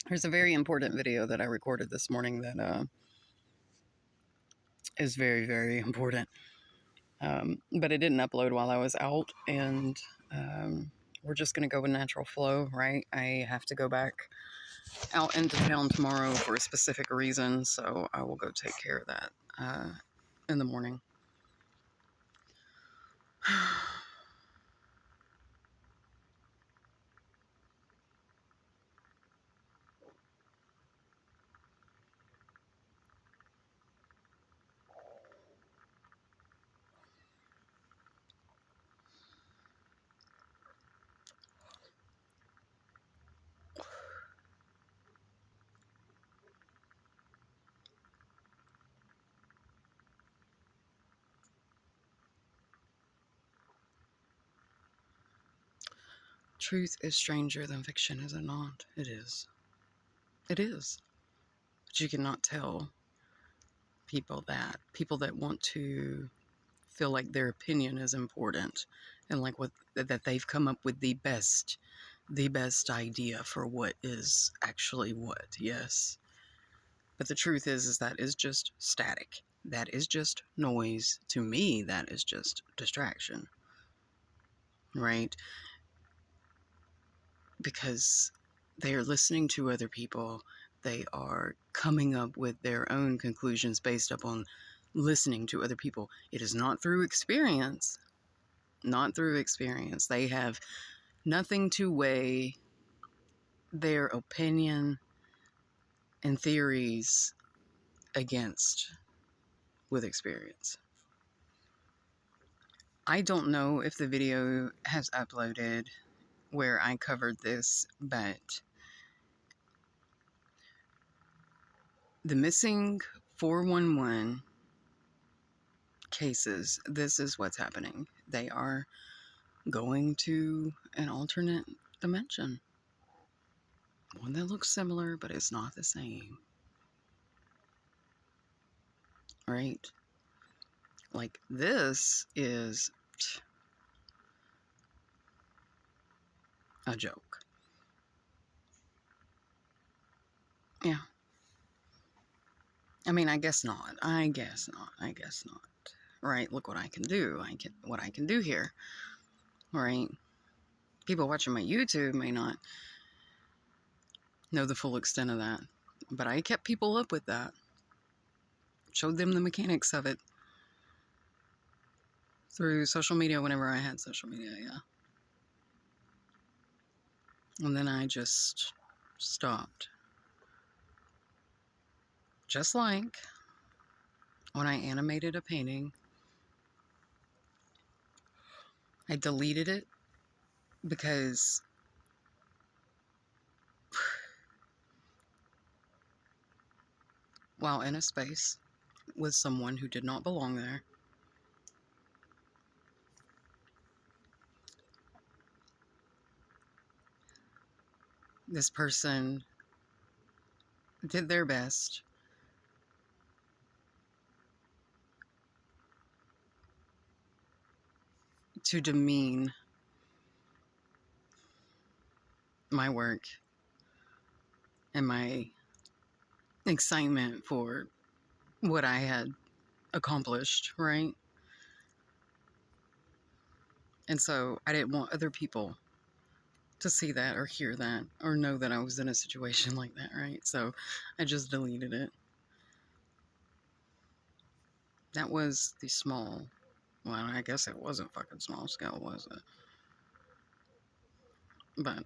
There's a very important video that I recorded this morning that is very, very important. But it didn't upload while I was out, and we're just going to go with natural flow, right? I have to go back out into town tomorrow for a specific reason, so I will go take care of that in the morning. Truth is stranger than fiction, is it not? It is. It is. But you cannot tell people that want to feel like their opinion is important and like what that they've come up with the best idea for what is actually what. Yes. But the truth is that is just static. That is just noise. To me, that is just distraction. Right? Because they are listening to other people. They are coming up with their own conclusions based upon listening to other people. It is not through experience. Not through experience. They have nothing to weigh their opinion and theories against with experience. I don't know if the video has uploaded where I covered this, but the missing 411 cases, this is what's happening. They are going to an alternate dimension. One that looks similar, but it's not the same. Right? Like, this is a joke. Yeah. I mean, I guess not. I guess not. Right? Look what I can do. What I can do here. Right? People watching my YouTube may not know the full extent of that, but I kept people up with that. Showed them the mechanics of it through social media whenever I had social media, yeah. And then I just stopped. Just like when I animated a painting, I deleted it because while in a space with someone who did not belong there, this person did their best to demean my work and my excitement for what I had accomplished, right? And so I didn't want other people to see that or hear that or know that I was in a situation like that, right? So I just deleted it. That was the small, well, I guess it wasn't fucking small scale, was it? But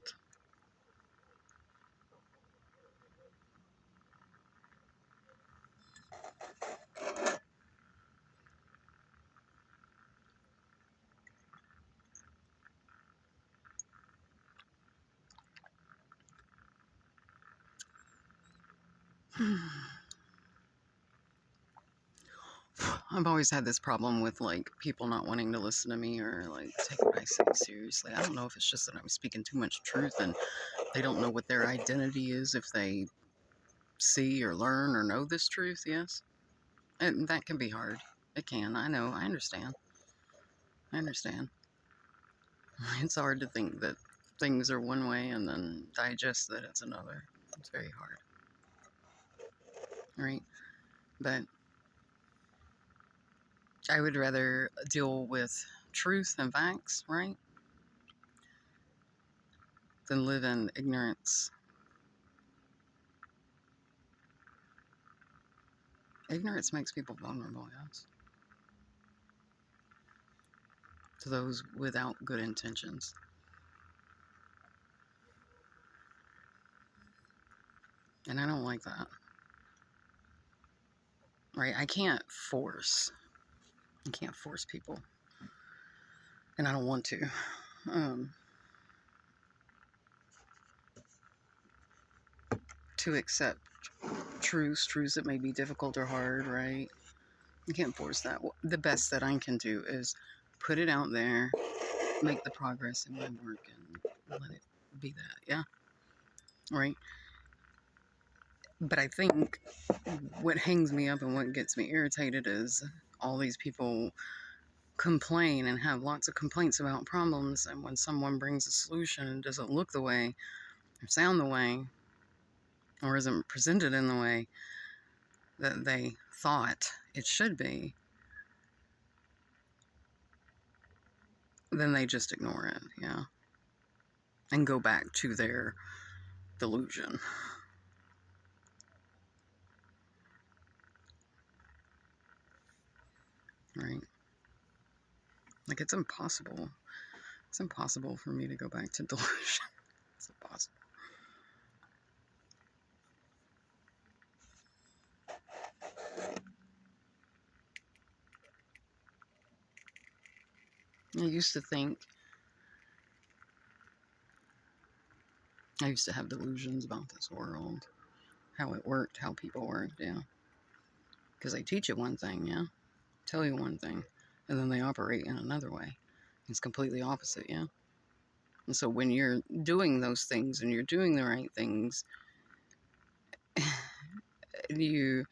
I've always had this problem with like people not wanting to listen to me or like take what I say seriously. I don't know if it's just that I'm speaking too much truth and they don't know what their identity is if they see or learn or know this truth, yes. And that can be hard. It can. I know. I understand. I understand. It's hard to think that things are one way and then digest that it's another. It's very hard, right? But I would rather deal with truth and facts, right? Than live in ignorance. Ignorance makes people vulnerable, yes, to those without good intentions. And I don't like that, right? I can't force people, and I don't want to. Um, to accept truths that may be difficult or hard, right? You can't force that. The best that I can do is put it out there, make the progress in my work, and let it be that, yeah, right? But I think what hangs me up and what gets me irritated is all these people complain and have lots of complaints about problems, and when someone brings a solution, it doesn't look the way or sound the way or isn't presented in the way that they thought it should be, then they just ignore it, yeah, and go back to their delusion, right? Like, it's impossible. It's impossible for me to go back to delusion. It's impossible. I used to think, I used to have delusions about this world, how it worked, how people worked, yeah. Because they teach you one thing, yeah, tell you one thing, and then they operate in another way. It's completely opposite, yeah. And so when you're doing those things and you're doing the right things, you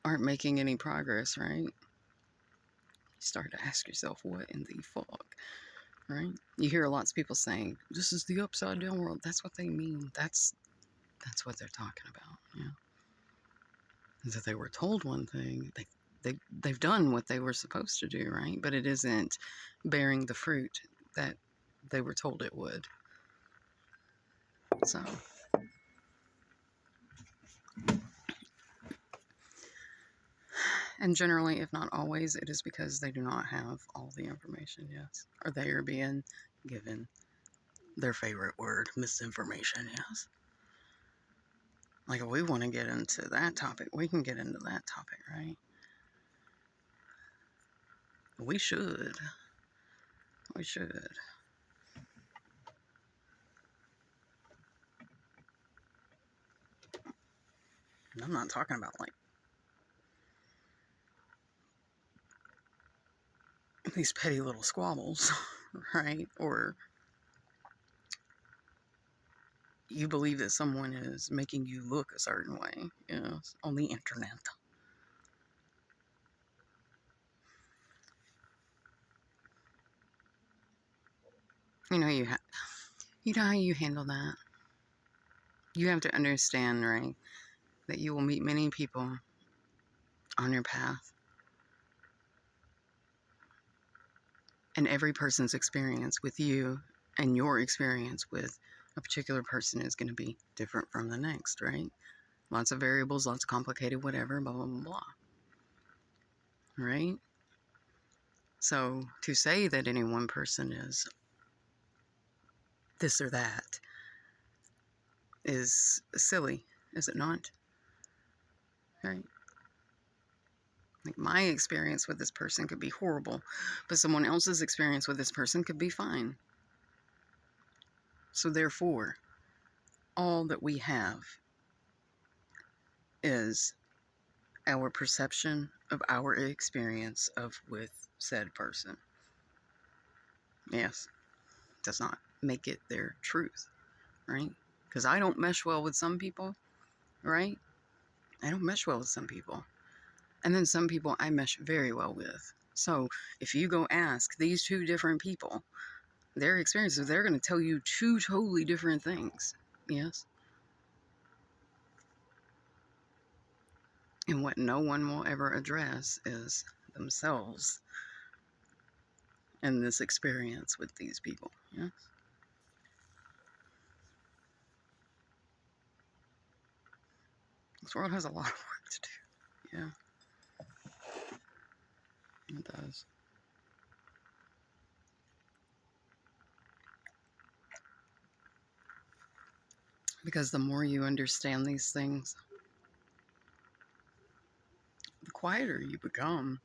aren't making any progress, right? You start to ask yourself, what in the fuck, right? You hear lots of people saying, this is the upside down world. That's what they mean. That's what they're talking about, yeah. That they were told one thing, they've done what they were supposed to do, right? But it isn't bearing the fruit that they were told it would. So, and generally, if not always, it is because they do not have all the information, yes. Or they are being given their favorite word, misinformation, yes. Like, if we want to get into that topic, we can get into that topic, right? We should. We should. And I'm not talking about, like, these petty little squabbles, right? Or you believe that someone is making you look a certain way, you know, on the internet. You know, you know how you handle that. You have to understand, right, that you will meet many people on your path, and every person's experience with you and your experience with a particular person is going to be different from the next, right? Lots of variables, lots of complicated whatever, blah, blah, blah, blah. Right? So to say that any one person is this or that is silly, is it not? Right? Like, my experience with this person could be horrible, but someone else's experience with this person could be fine. So therefore, all that we have is our perception of our experience of with said person. Yes, does not make it their truth, right? Because I don't mesh well with some people, right? I don't mesh well with some people. And then some people I mesh very well with. So if you go ask these two different people their experiences, they're going to tell you two totally different things. Yes. And what no one will ever address is themselves in this experience with these people. Yes. This world has a lot of work to do. Yeah, it does. Because the more you understand these things, the quieter you become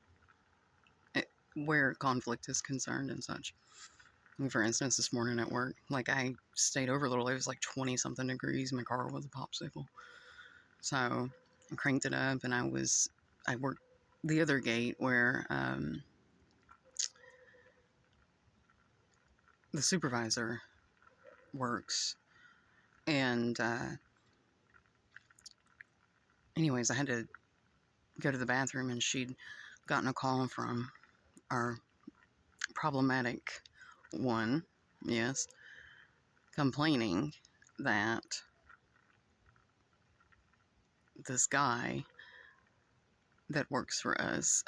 where conflict is concerned and such. For instance, this morning at work, like I stayed over a little. It was like 20 something degrees. My car was a popsicle. So I cranked it up and I worked the other gate where the supervisor works. And anyways, I had to go to the bathroom, and she'd gotten a call from our problematic one, yes, complaining that this guy that works for us,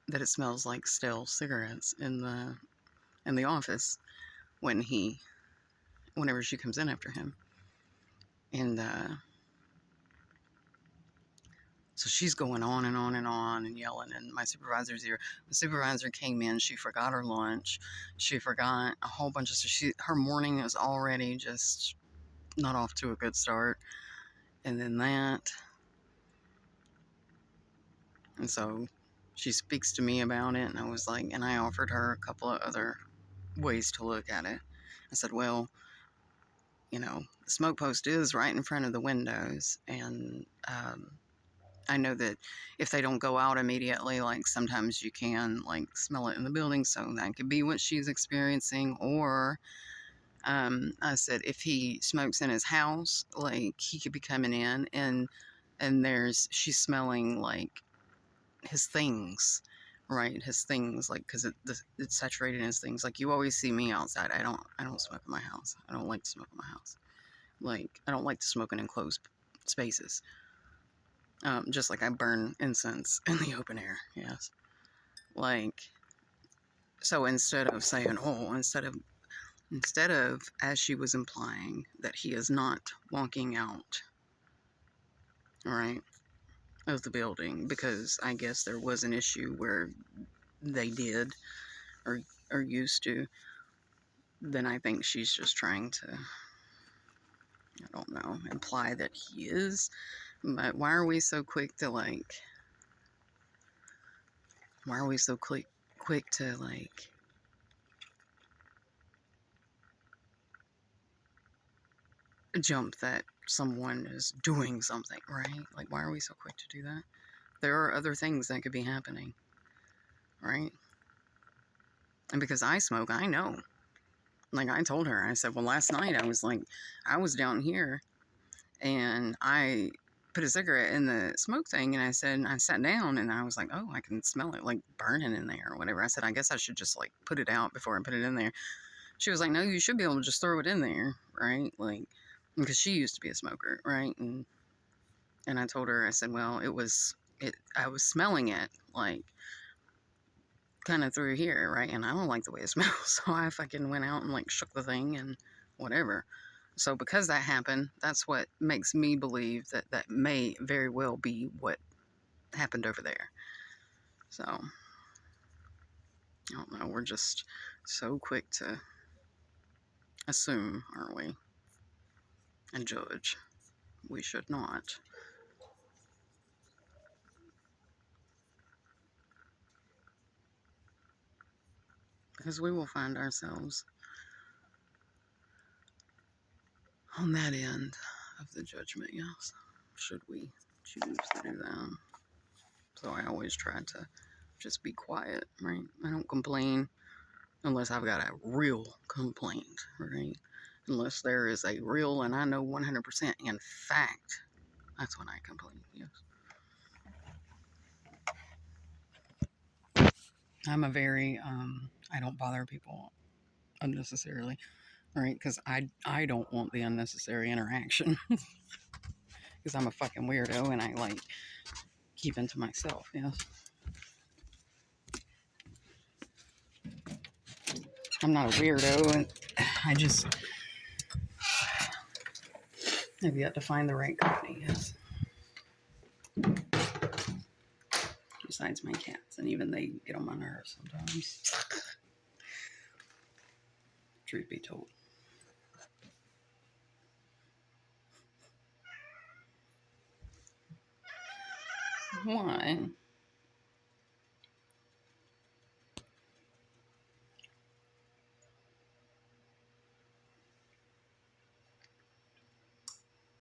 that it smells like stale cigarettes in the office when whenever she comes in after him. And so she's going on and on and on and yelling in my supervisor's ear. The supervisor came in. She forgot her lunch. She forgot a whole bunch of stuff. Her morning is already just not off to a good start. And then that. And so she speaks to me about it. And I was like, and I offered her a couple of other ways to look at it. I said, well, the smoke post is right in front of the windows. And I know that if they don't go out immediately, like sometimes you can like smell it in the building. So that could be what she's experiencing. Or I said, if he smokes in his house, like he could be coming in and she's smelling like his things, right? His things, like, because it's saturated in his things. Like, you always see me outside. I don't smoke in my house. I don't like to smoke in my house. Like, I don't like to smoke in enclosed spaces. Just like I burn incense in the open air. Yes. Like, so instead of saying, instead of, as she was implying, that he is not walking out, right, of the building, because I guess there was an issue where they did or used to, then I think she's just trying to, I don't know, imply that he is. But why are we so quick to jump that someone is doing something, right? Like, why are we so quick to do that? There are other things that could be happening, right? And because I smoke, I know. Like, I told her, I said, well, last night I was down here and I put a cigarette in the smoke thing, and I sat down and I was like, oh, I can smell it like burning in there or whatever. I said, I guess I should just like put it out before I put it in there. She was like, no, you should be able to just throw it in there, right? Like, because she used to be a smoker, right? And I told her, I said, well, I was smelling it like kind of through here, right? And I don't like the way it smells. So I fucking went out and like shook the thing and whatever. So because that happened, that's what makes me believe that that may very well be what happened over there. So I don't know. We're just so quick to assume, aren't we? And judge. We should not. Because we will find ourselves on that end of the judgment, yes. Should we choose to do that? So I always try to just be quiet, right? I don't complain unless I've got a real complaint, right? Unless there is a real, and I know 100% in fact, that's when I complain, yes. I'm a very, I don't bother people unnecessarily, right? Because I don't want the unnecessary interaction. Because I'm a fucking weirdo and I like keeping to myself, yes. I'm not a weirdo, and I just have yet to find the right company, yes. Besides my cats, and even they get on my nerves sometimes. Truth be told. Why?